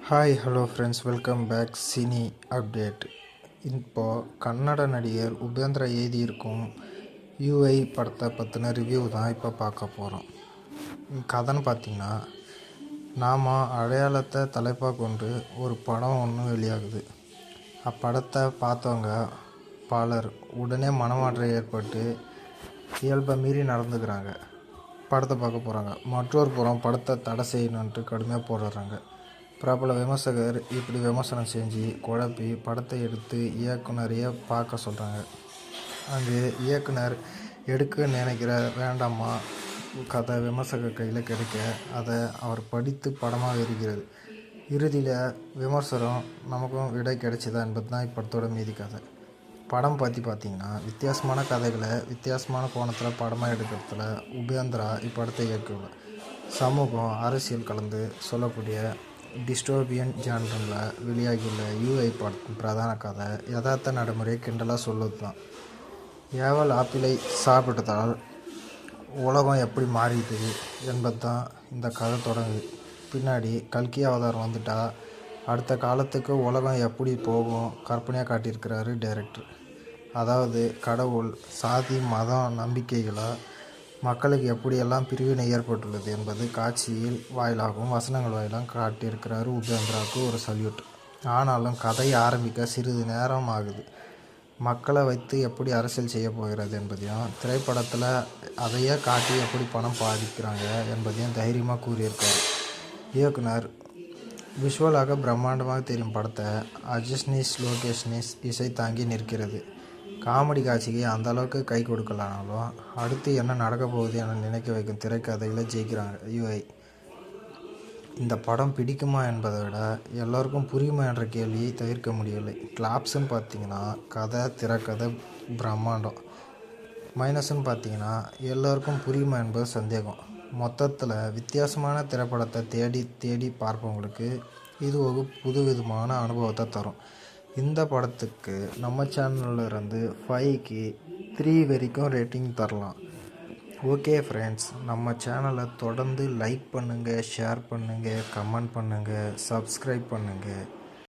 Hi hello friends, welcome back cine update. இப்போது கன்னட நடிகர் உபேந்திரா எழுதியிருக்கும் யூஐ படத்தை பற்றின ரிவ்யூ தான் இப்போ பார்க்க போகிறோம். கதைன்னு பார்த்திங்கன்னா, நாம் அடையாளத்தை தலைப்பாக கொண்டு ஒரு படம் ஒன்று வெளியாகுது. அப்படத்தை பார்த்தவங்க பலர் உடனே மனமாற்றம் ஏற்பட்டு இயல்பை மீறி நடந்துக்கிறாங்க. படத்தை பார்க்க போகிறாங்க. மற்றொரு புறம் படத்தை தடை செய்யணுன்ட்டு கடுமையாக போடுறாங்க. பிரபல விமர்சகர் இப்படி விமர்சனம் செஞ்சு குழப்பி படத்தை எடுத்து இயக்குனரையே பார்க்க சொல்கிறாங்க. அங்கு இயக்குனர் எடுக்க நினைக்கிற வேண்டாமா கதை விமர்சகர் கையில் கிடைக்க அதை அவர் படித்து படமாக இருக்கிறது. இறுதியில் விமர்சனம் நமக்கும் விடை கிடைச்சிதா என்பது தான் இப்படத்தோட மீதி கதை. படம் பற்றி பார்த்திங்கன்னா, வித்தியாசமான கதைகளை வித்தியாசமான கோணத்தில் படமாக எடுக்கிறதுல உபேந்திரா இப்படத்தை இயக்குவார். சமூகம், அரசியல் கலந்து சொல்லக்கூடிய டிஸ்டோபியன் ஜான்ரில் வெளியாகியுள்ள யூஐ படத்தின் பிரதான கதை யதார்த்த நடைமுறையை கிண்டலாக சொல்லுவது தான். ஏவல் ஆப்பிளை சாப்பிட்டதால் உலகம் எப்படி மாறிது என்பது தான் இந்த கதை தொடங்குது. பின்னாடி கல்கி அவதாரம் வந்துட்டால் அடுத்த காலத்துக்கு உலகம் எப்படி போகும் கற்பனையாக காட்டியிருக்கிறாரு டைரக்டர். அதாவது கடவுள், சாதி, மதம், நம்பிக்கைகளை மக்களுக்கு எப்படியெல்லாம் பிரிவினை ஏற்பட்டுள்ளது என்பது காட்சியில் வாயிலாகவும் வசனங்கள் வாயிலாகவும் காட்டியிருக்கிறாரு. உபேந்திராவுக்கு ஒரு சல்யூட். ஆனாலும் கதை ஆரம்பிக்க சிறிது நேரம் ஆகுது. மக்களை வைத்து எப்படி அரசியல் செய்ய போகிறது என்பதையும், திரைப்படத்தில் அதையே காட்டி எப்படி பணம் பாதிக்கிறாங்க என்பதையும் தைரியமாக கூறியிருக்கார் இயக்குனர். விஷுவலாக பிரம்மாண்டமாக தெரியும் படத்தை அஜஸ்னீஷ் லோகேஷ்னீஷ் இசை தாங்கி நிற்கிறது. காமெடி காட்சிக்கு அந்த அளவுக்கு கை கொடுக்கலனாலும் அடுத்து என்ன நடக்க போகுது என நினைக்க வைக்கும் திரைக்கதையில் ஜெயிக்கிறாங்க யூஐ. இந்த படம் பிடிக்குமா என்பதை விட எல்லோருக்கும் புரியுமா என்ற கேள்வியை தவிர்க்க முடியவில்லை. கிளாப்ஸ்ன்னு பார்த்திங்கன்னா, கதை திரைக்கதை பிரம்மாண்டம். மைனஸ்ன்னு பார்த்திங்கன்னா, எல்லோருக்கும் புரியுமா என்பது சந்தேகம். மொத்தத்தில் வித்தியாசமான திரைப்படத்தை தேடி தேடி பார்ப்பவங்களுக்கு இது ஒரு புதுவிதமான அனுபவத்தை தரும். இந்த படத்துக்கு நம்ம சேனல்லேருந்து 5க்கு 3 வரைக்கும் ரேட்டிங் தரலாம். ஓகே ஃப்ரெண்ட்ஸ், நம்ம சேனலை தொடர்ந்து லைக் பண்ணுங்கள், ஷேர் பண்ணுங்கள், கமெண்ட் பண்ணுங்கள், சப்ஸ்கிரைப் பண்ணுங்கள்.